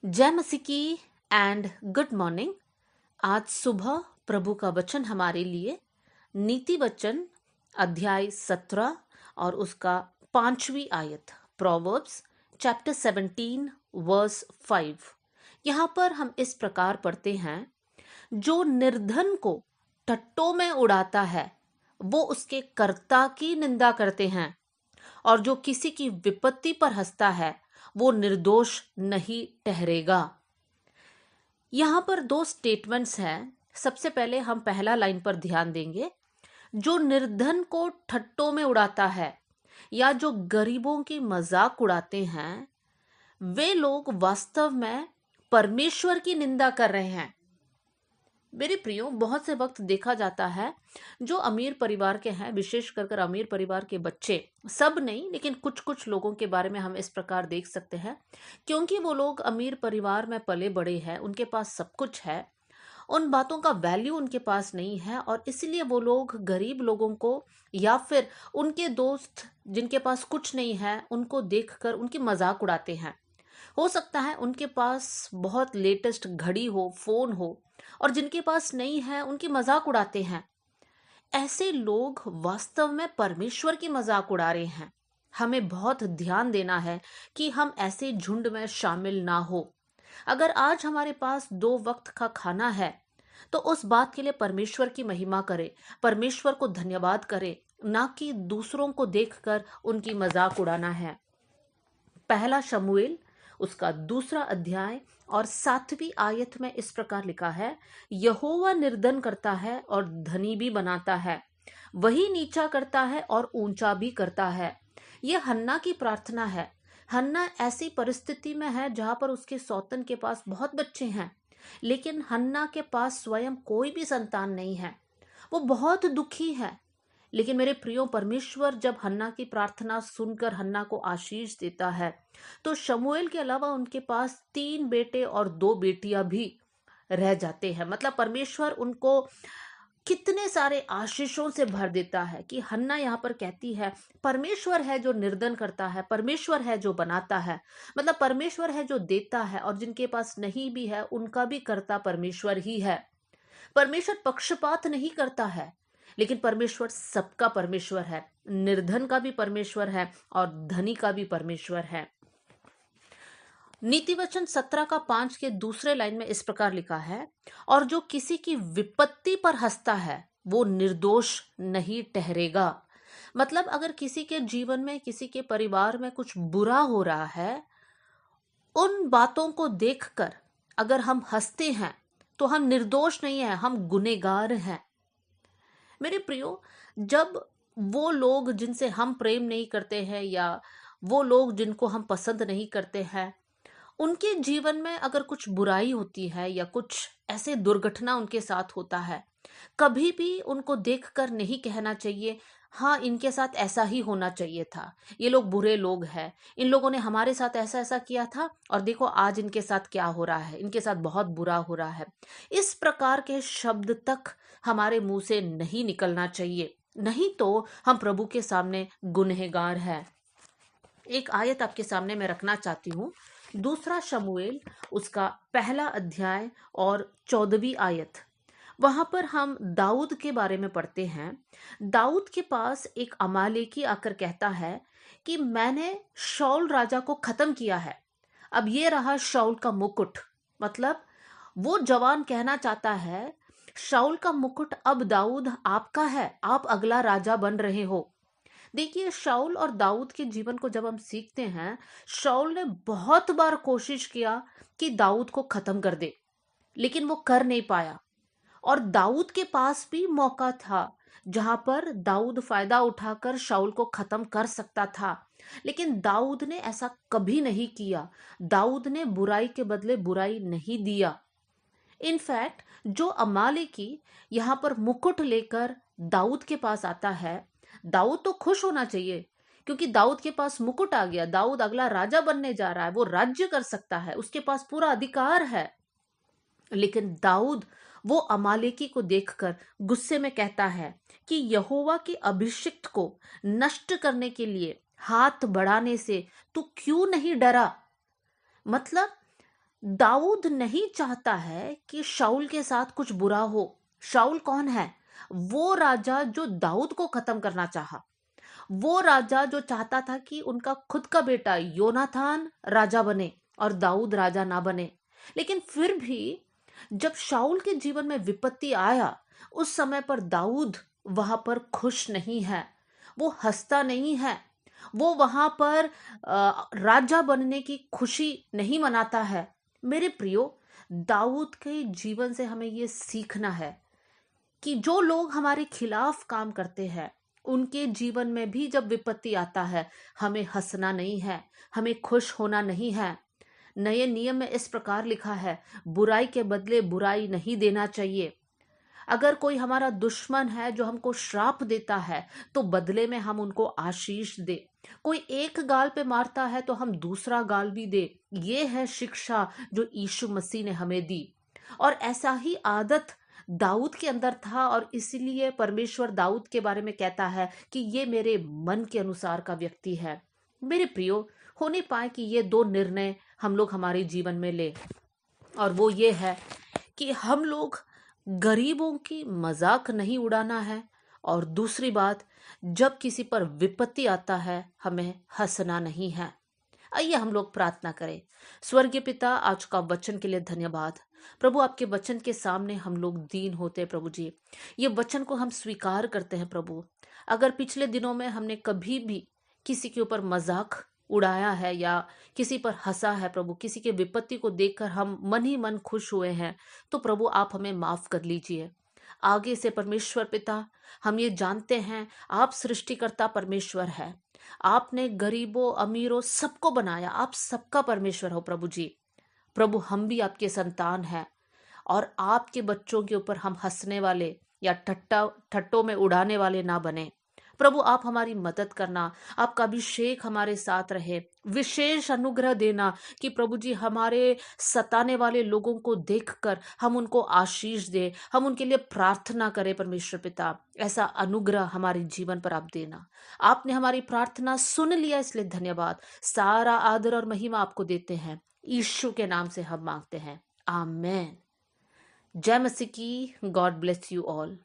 जय मसीह की and good morning. आज सुबह प्रभु का वचन हमारे लिए नीति वचन अध्याय 17 और उसका 5वीं आयत, प्रोवर्ब्स चैप्टर 17 वर्स 5। यहाँ पर हम इस प्रकार पढ़ते हैं, जो निर्धन को टट्टों में उड़ाता है वो उसके कर्ता की निंदा करते हैं, और जो किसी की विपत्ति पर हंसता है वो निर्दोष नहीं ठहरेगा। यहां पर दो स्टेटमेंट्स हैं। सबसे पहले हम पहला लाइन पर ध्यान देंगे, जो निर्धन को ठट्टों में उड़ाता है या जो गरीबों की मजाक उड़ाते हैं, वे लोग वास्तव में परमेश्वर की निंदा कर रहे हैं। मेरे प्रियो, बहुत से वक्त देखा जाता है जो अमीर परिवार के हैं, विशेष कर अमीर परिवार के बच्चे, सब नहीं लेकिन कुछ कुछ लोगों के बारे में हम इस प्रकार देख सकते हैं, क्योंकि वो लोग अमीर परिवार में पले बड़े हैं, उनके पास सब कुछ है, उन बातों का वैल्यू उनके पास नहीं है, और इसलिए वो लोग गरीब लोगों को या फिर उनके दोस्त जिनके पास कुछ नहीं है उनको देखकर उनकी मजाक उड़ाते हैं। हो सकता है उनके पास बहुत लेटेस्ट घड़ी हो, फोन हो, और जिनके पास नहीं है उनकी मजाक उड़ाते हैं। ऐसे लोग वास्तव में परमेश्वर की मजाक उड़ा रहे हैं। हमें बहुत ध्यान देना है कि हम ऐसे झुंड में शामिल ना हो। अगर आज हमारे पास 2 वक्त का खाना है तो उस बात के लिए परमेश्वर की महिमा करें, परमेश्वर को धन्यवाद करें, ना कि दूसरों को देखकर उनकी मजाक उड़ाना है। पहला शमूएल उसका 2 अध्याय और 7वीं आयत में इस प्रकार लिखा है, यहोवा निर्धन करता है और धनी भी बनाता है, वही नीचा करता है और ऊंचा भी करता है। यह हन्ना की प्रार्थना है। हन्ना ऐसी परिस्थिति में है जहां पर उसके सौतन के पास बहुत बच्चे हैं, लेकिन हन्ना के पास स्वयं कोई भी संतान नहीं है। वो बहुत दुखी है। लेकिन मेरे प्रियो, परमेश्वर जब हन्ना की प्रार्थना सुनकर हन्ना को आशीष देता है, तो शमूएल के अलावा उनके पास 3 बेटे और 2 बेटियां भी रह जाते हैं। मतलब परमेश्वर उनको कितने सारे आशीषों से भर देता है कि हन्ना यहाँ पर कहती है, परमेश्वर है जो निर्धन करता है, परमेश्वर है जो बनाता है। मतलब परमेश्वर है जो देता है, और जिनके पास नहीं भी है उनका भी कर्ता परमेश्वर ही है। परमेश्वर पक्षपात नहीं करता है, लेकिन परमेश्वर सबका परमेश्वर है। निर्धन का भी परमेश्वर है और धनी का भी परमेश्वर है। नीति वचन 17 का 5 के दूसरे लाइन में इस प्रकार लिखा है, और जो किसी की विपत्ति पर हंसता है वो निर्दोष नहीं ठहरेगा। मतलब अगर किसी के जीवन में, किसी के परिवार में कुछ बुरा हो रहा है, उन बातों को देखकर अगर हम हंसते हैं तो हम निर्दोष नहीं हैं, हम गुनहगार हैं। मेरे प्रियो, जब वो लोग जिनसे हम प्रेम नहीं करते हैं या वो लोग जिनको हम पसंद नहीं करते हैं, उनके जीवन में अगर कुछ बुराई होती है या कुछ ऐसे दुर्घटना उनके साथ होता है, कभी भी उनको देखकर नहीं कहना चाहिए, हाँ इनके साथ ऐसा ही होना चाहिए था, ये लोग बुरे लोग हैं, इन लोगों ने हमारे साथ ऐसा ऐसा किया था और देखो आज इनके साथ क्या हो रहा है, इनके साथ बहुत बुरा हो रहा है। इस प्रकार के शब्द तक हमारे मुंह से नहीं निकलना चाहिए, नहीं तो हम प्रभु के सामने गुनहगार हैं। एक आयत आपके सामने मैं रखना चाहती हूँ, 2 शमूएल उसका 1 अध्याय और 14वीं आयत। वहां पर हम दाऊद के बारे में पढ़ते हैं। दाऊद के पास एक अमालेकी आकर कहता है कि मैंने शाऊल राजा को खत्म किया है, अब ये रहा शाऊल का मुकुट। मतलब वो जवान कहना चाहता है, शाऊल का मुकुट अब दाऊद आपका है, आप अगला राजा बन रहे हो। देखिए, शाऊल और दाऊद के जीवन को जब हम सीखते हैं, शाऊल ने बहुत बार कोशिश किया कि दाऊद को खत्म कर दे, लेकिन वो कर नहीं पाया। और दाऊद के पास भी मौका था जहां पर दाऊद फायदा उठाकर शाऊल को खत्म कर सकता था, लेकिन दाऊद ने ऐसा कभी नहीं किया। दाऊद ने बुराई के बदले बुराई नहीं दिया। इनफैक्ट जो अमालेकी यहाँ पर मुकुट लेकर दाऊद के पास आता है, दाऊद तो खुश होना चाहिए क्योंकि दाऊद के पास मुकुट आ गया, दाऊद अगला राजा बनने जा रहा है, वो राज्य कर सकता है, उसके पास पूरा अधिकार है। लेकिन दाऊद वो अमालेकी को देखकर गुस्से में कहता है कि यहोवा के अभिषिक्त को नष्ट करने के लिए हाथ बढ़ाने से तू क्यों नहीं डरा। मतलब दाऊद नहीं चाहता है कि शाऊल के साथ कुछ बुरा हो। शाऊल कौन है? वो राजा जो दाऊद को खत्म करना चाहा, वो राजा जो चाहता था कि उनका खुद का बेटा योनाथान राजा बने और दाऊद राजा ना बने। लेकिन फिर भी जब शाऊल के जीवन में विपत्ति आया, उस समय पर दाऊद वहां पर खुश नहीं है, वो हंसता नहीं है, वो वहां पर राजा बनने की खुशी नहीं मनाता है। मेरे प्रियो, दाऊद के जीवन से हमें ये सीखना है कि जो लोग हमारे खिलाफ काम करते हैं, उनके जीवन में भी जब विपत्ति आता है, हमें हंसना नहीं है, हमें खुश होना नहीं है। नए नियम में इस प्रकार लिखा है, बुराई के बदले बुराई नहीं देना चाहिए। अगर कोई हमारा दुश्मन है जो हमको श्राप देता है, तो बदले में हम उनको आशीष दे। कोई एक गाल पे मारता है तो हम दूसरा गाल भी दे। ये है शिक्षा जो यीशु मसीह ने हमें दी। और ऐसा ही आदत दाऊद के अंदर था, और इसीलिए परमेश्वर दाऊद के बारे में कहता है कि ये मेरे मन के अनुसार का व्यक्ति है। मेरे प्रियो, हो नहीं पाए कि ये दो निर्णय हम लोग हमारे जीवन में ले, और वो ये है कि हम लोग गरीबों की मजाक नहीं उड़ाना है, और दूसरी बात, जब किसी पर विपत्ति आता है हमें हंसना नहीं है। आइए हम लोग प्रार्थना करें। स्वर्गीय पिता, आज का वचन के लिए धन्यवाद प्रभु। आपके वचन के सामने हम लोग दीन होते हैं प्रभु जी। ये वचन को हम स्वीकार करते हैं प्रभु। अगर पिछले दिनों में हमने कभी भी किसी के ऊपर मजाक उड़ाया है या किसी पर हंसा है प्रभु, किसी के विपत्ति को देखकर हम मन ही मन खुश हुए हैं, तो प्रभु आप हमें माफ कर लीजिए। आगे से परमेश्वर पिता, हम ये जानते हैं आप सृष्टिकर्ता परमेश्वर है। आपने गरीबों अमीरों सबको बनाया, आप सबका परमेश्वर हो प्रभु जी। प्रभु, हम भी आपके संतान हैं, और आपके बच्चों के ऊपर हम हंसने वाले या ठट्टों में उड़ाने वाले ना बने। प्रभु, आप हमारी मदद करना, आपका अभिषेक हमारे साथ रहे, विशेष अनुग्रह देना कि प्रभु जी हमारे सताने वाले लोगों को देखकर हम उनको आशीष दे, हम उनके लिए प्रार्थना करें। परमेश्वर पिता, ऐसा अनुग्रह हमारे जीवन पर आप देना। आपने हमारी प्रार्थना सुन लिया, इसलिए धन्यवाद। सारा आदर और महिमा आपको देते हैं, यीशु के नाम से हम मांगते हैं, आमेन। जय मसीह की। God bless you all.